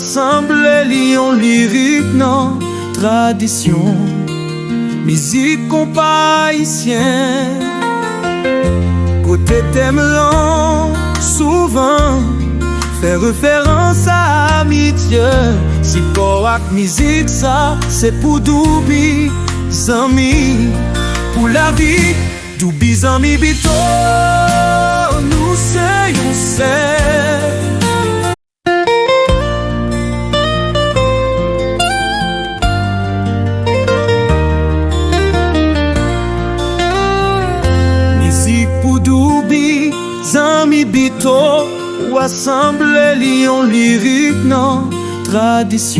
assemblée lion lyrique non tradition musique compas haïtien côté thème lent souvent fait référence à amitié si pour musique ça c'est pour doubi zami pour la vie doubi zami bito nous c'est on sait. Pour doubi, zami bito, ou assemblée lion lyrique non tradition.